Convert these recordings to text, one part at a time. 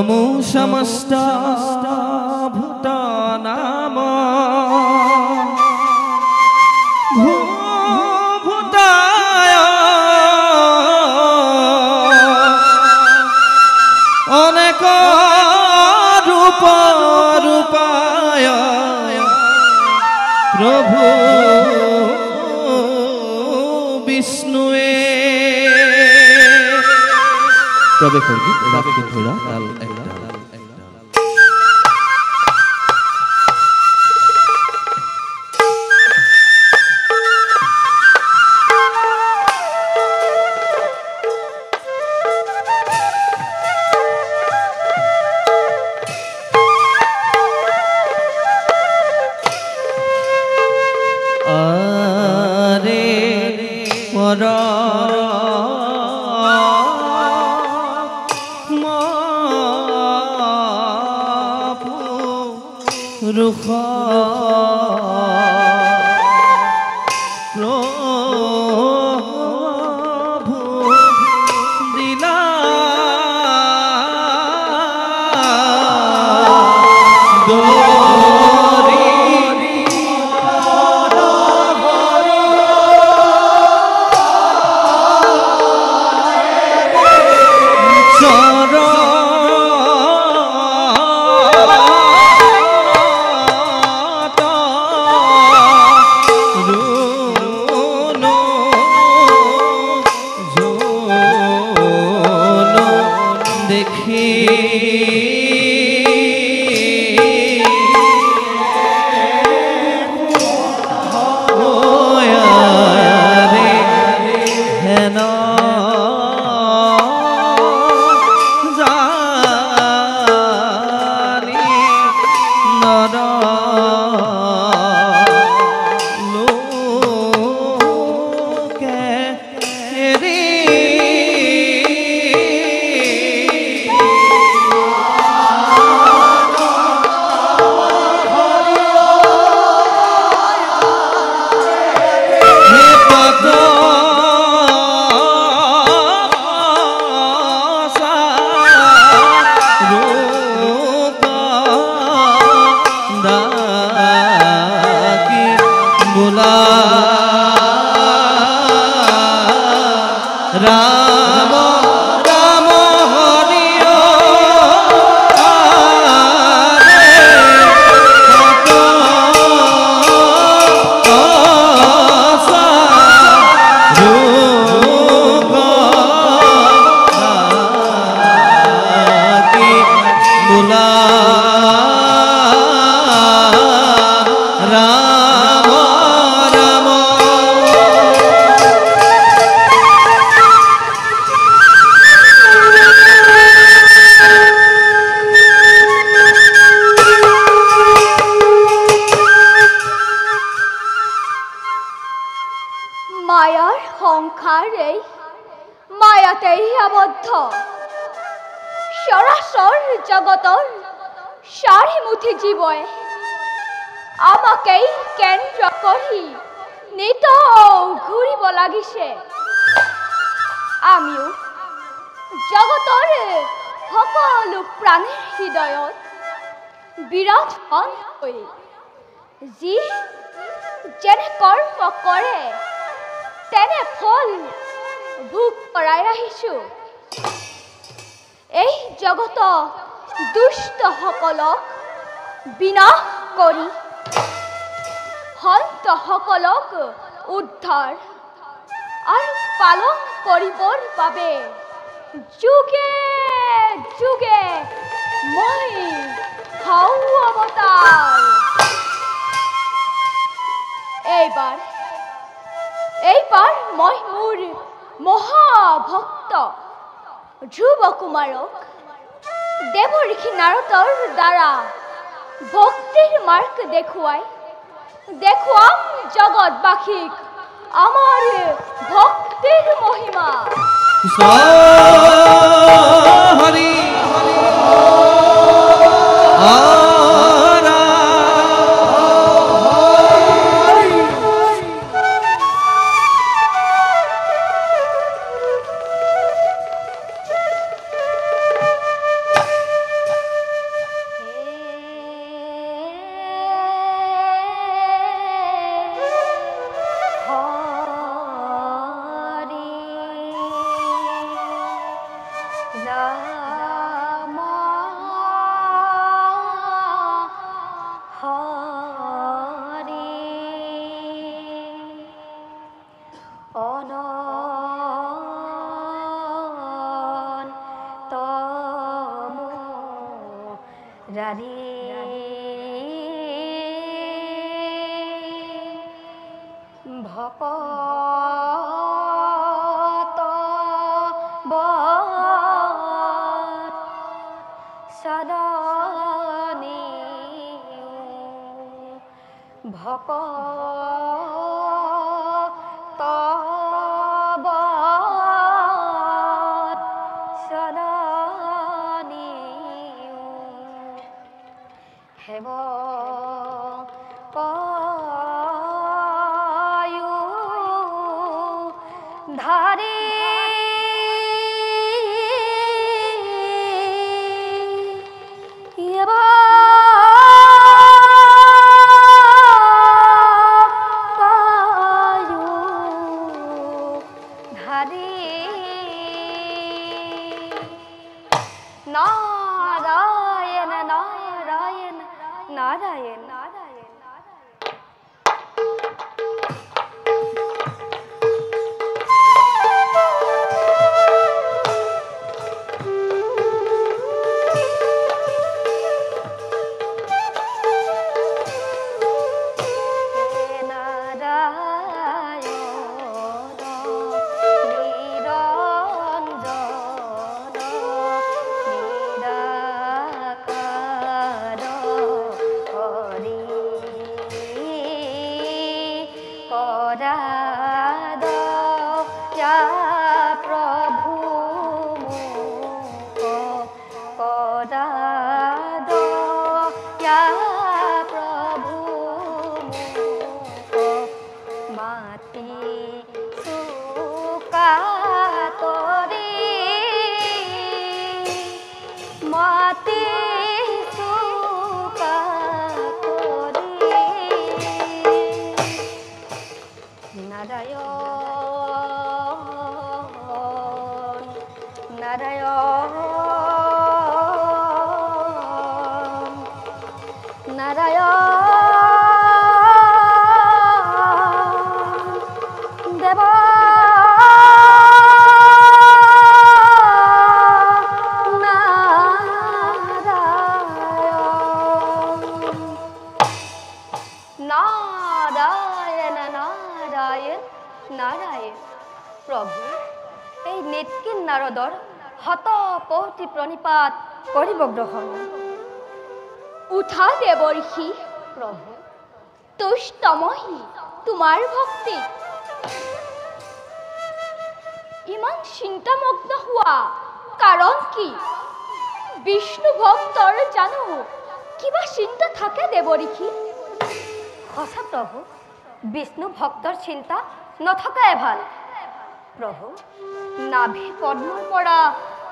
নমো সমস্ত ভূতানাম ভূভূতায় অনেক রূপ রূপায় প্রভু বিষ্ণুয়ে তবে করবি রাখতে ধরা তাল একটা রুখ প্রভু দিলা রাম রাম হরি মায়ার সংসার এই মায়াতেই আবদ্ধ সরাসর জগতৰ সাৰিমুঠি জীবয়ে আমাকেই কেন্দ্ৰ কৰি নিত ঘূৰিব লাগিছে। আমিও জগতৰ সকলো প্ৰাণীৰ হৃদয়ত বিৰাজমান হৈ যি যেনে কৰ্ম কৰে তেনে ফল ভোগ কৰাই আহিছো। এই জগত দুষ্ট সকলক বিনাশ কৰি সন্ত সকলক উদ্ধাৰ আৰু পালন কৰিবৰ বাবে যুগে যুগে মই হওঁ অৱতাৰ। এইবাৰ মই মোৰ মহাভক্ত ধ্ৰুৱ কুমাৰক দেৱঋষি নাৰদৰ দ্বাৰা ভক্তিৰ মাৰ্গ দেখুৱাম জগতবাসীক আমাৰ ভক্তিৰ মহিমা। হৰি ৰাধি ভকত বত সদনী ভকত বত সদনী হেব কয়ু ধাৰি নাৰায়ণ নাৰায়ণ নাৰায়ণ নাৰায়ণ নাৰায়ণ নাৰায়ণ নাৰায়ণ প্ৰভু এই নেতকিন নাৰদৰ হতপৌতি প্ৰণিপাত কৰিব গ্ৰহণ উঠা দেৱৰ্ষি প্ৰভু তুষ্টমহি তোমাৰ ভক্তি ইমান চিন্তামগ্ন হোৱা কাৰণ কি বিষ্ণু ভক্তৰ জানো কিবা চিন্তা থাকে দেৱৰ্ষি সঁচা প্ৰভু বিষ্ণু ভক্তৰ চিন্তা নথকাই ভাল প্ৰভু নাভি পদ্মৰ পৰা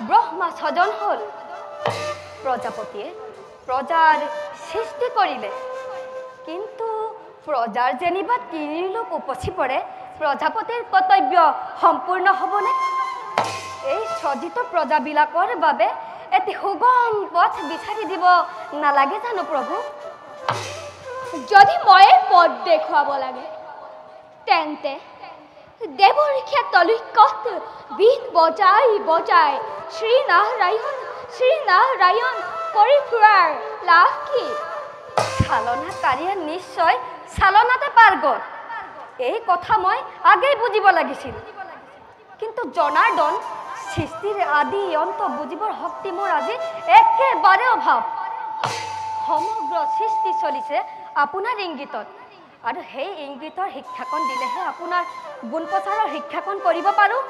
ব্ৰহ্মা স্বজন হ'ল প্ৰজাপতিয়ে প্ৰজাৰ সৃষ্টি কৰিলে কিন্তু প্ৰজাৰ যেনিবা তিনি লোক উপচি পৰে প্ৰজাপতিৰ কৰ্তব্য সম্পূৰ্ণ হ'বনে এই সজিত প্ৰজাবিলাকৰ বাবে এটি সুগম পথ বিচাৰি দিব নালাগে জানো প্ৰভু যদি মই পথ দেখুৱাব লাগে তেন্তে দেৱৰ্ষিয়ে তলুকত বীণ বজাই বজাই শ্ৰীনাৰায়ণ কৰি ফুৰাৰ লাভ কি চালনাকাৰীয়ে নিশ্চয় চালনাতে পাৰ্গত এই কথা মই আগেই বুজিব লাগিছিল কিন্তু জনাৰ্দন সৃষ্টিৰ আদি অন্ত বুজিবৰ শক্তি মোৰ আজি একেবাৰে অভাৱ সমগ্ৰ সৃষ্টি চলিছে আপোনাৰ ইংগিতত আৰু সেই ইংগিতৰ শিক্ষাকণ দিলেহে আপোনাৰ গুণ প্ৰচাৰৰ শিক্ষাকণ কৰিব পাৰোঁ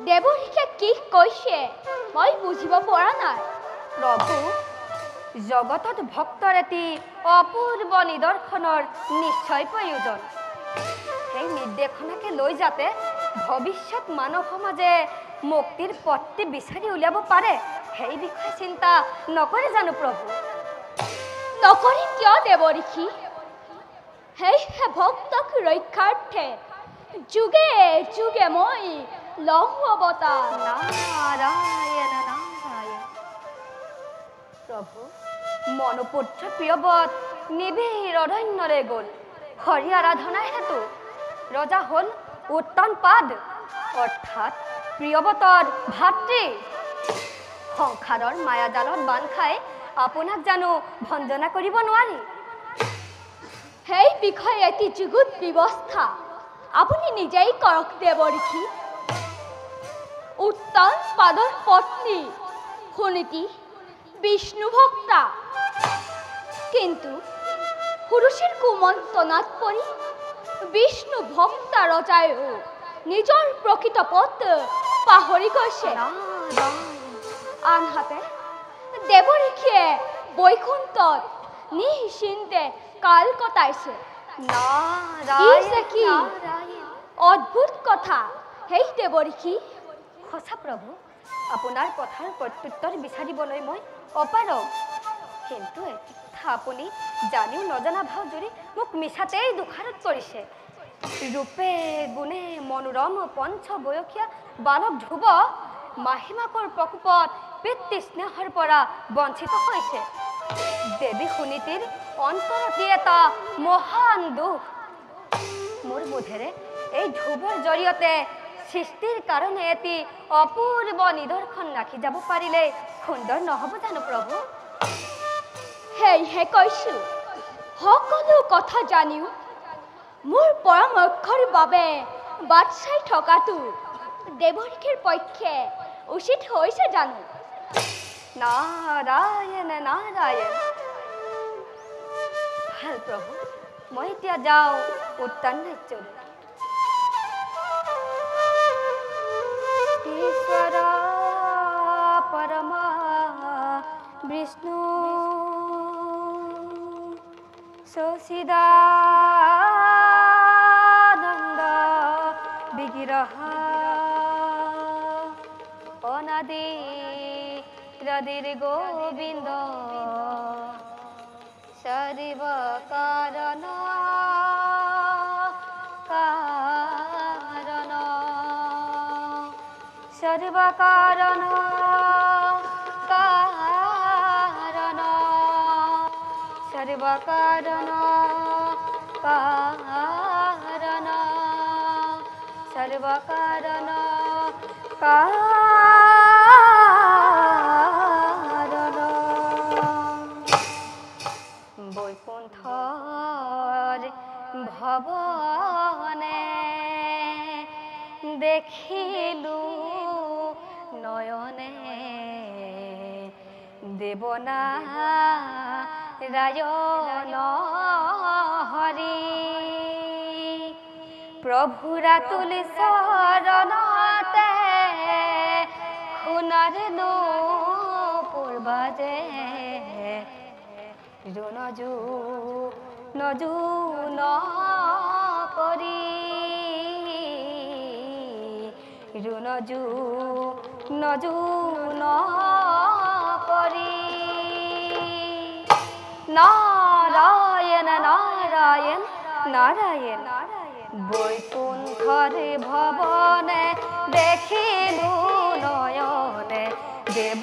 দেৱৰ্ষিয়ে কি কৈছে মই বুজিব পৰা নাই প্ৰভু জগতত ভক্তৰ এটি অপূৰ্ব নিদৰ্শনৰ নিশ্চয় প্ৰয়োজন সেই নিৰ্দেশনাকে লৈ যাতে ভৱিষ্যত মানৱ সমাজে মুক্তিৰ পথটি বিচাৰি উলিয়াব পাৰে সেই বিষয়ে চিন্তা নকৰে জানো প্ৰভু নকৰি কিয় দেৱৰ্ষি সেয়েহে ভক্তক ৰক্ষাৰ্থে যুগে যুগে মই লওঁ অৱতাৰ নাৰায়ণ নাৰায়ণ প্ৰভু মনুপুত্ৰ প্ৰিয়বত নিবিড় অৰণ্যৰে গ'ল হৰি আৰাধনাৰ হেতু ৰজা হ'ল উত্তানপাদ অৰ্থাৎ প্ৰিয়বতৰ ভাতৃ সংসাৰৰ মায়াজালত বান্ধ খাই আপোনাক জানো ভঞ্জনা কৰিব নোৱাৰি? সেই বিষয়ে এটি যুগুত ব্যৱস্থা আপুনি নিজেই কৰক দেৱঋষি। উত্তম পাদৰ পত্নী সুনীতি বিষ্ণু ভক্তা, কিন্তু পুৰুষেৰ কুমন্ত্ৰণাত পৰি বিষ্ণু ভক্তা ৰজায়ো নিজৰ প্ৰকৃত পথ পাহৰি গৈছে। আনহাতে দেৱঋষিয়ে বৈকুণ্ঠত নিশ্চিন্তে কাল কটাইছে। কি অদ্ভুত কথা সেই দেৱঋষি। সঁচা প্ৰভু, আপোনাৰ কথাৰ প্ৰত্যুত্তৰ বিচাৰিবলৈ মই অপাৰগ, কিন্তু এটি কথা আপুনি জানিও নজনা ভাও জুৰি মোক মিছাতেই দোষাৰোপ কৰিছে। ৰূপে গুণে মনোৰম পঞ্চবয়সীয়া বালক ধ্ৰুৱ মাহিমাকৰ প্ৰকোপত পিতৃ স্নেহৰ পৰা বঞ্চিত হৈছে। দেৱী সুনীতিৰ অন্তৰতে এটা মহান দুখ। মোৰ বোধেৰে এই ধ্ৰুৱৰ জৰিয়তে সৃষ্টিৰ কাৰণে এটি অপূৰ্ব নিদৰ্শন ৰাখি যাব পাৰিলে সুন্দৰ নহ'ব জানো প্ৰভু? সেয়েহে কৈছো, সকলো কথা জানিও মোৰ পৰামৰ্শৰ বাবে বাট চাই থকাটো দেৱঋষিৰ পক্ষে উচিত হৈছে জানো? নাৰায়ণ নাৰায়ণ। ভাল প্ৰভু, মই এতিয়া যাওঁ উত্তান ৰাজ্যলৈ। ঈশ্বৰ পৰমা বিষ্ণু সচিদানন্দ বিগ্রহ অনাদি হৃদির গোবিন্দ সর্ব কারণ কারণ সর্ব কারণ কারণ সর্ব কারণ কারণ সর্ব কারণ কারণ বৈকুণ্ঠর ভবনে দেখিলু নয়নে দেবনা রায়ণ হরি প্রভুরা তুলি শরণতে খুনার পূর্বাজে নজু নজু নকরি নজু নজু নকরি নারায়ণ নারায়ণ নারায়ণ বৈকুণ্ঠর ভবনে দেখিলু নয়নে দেব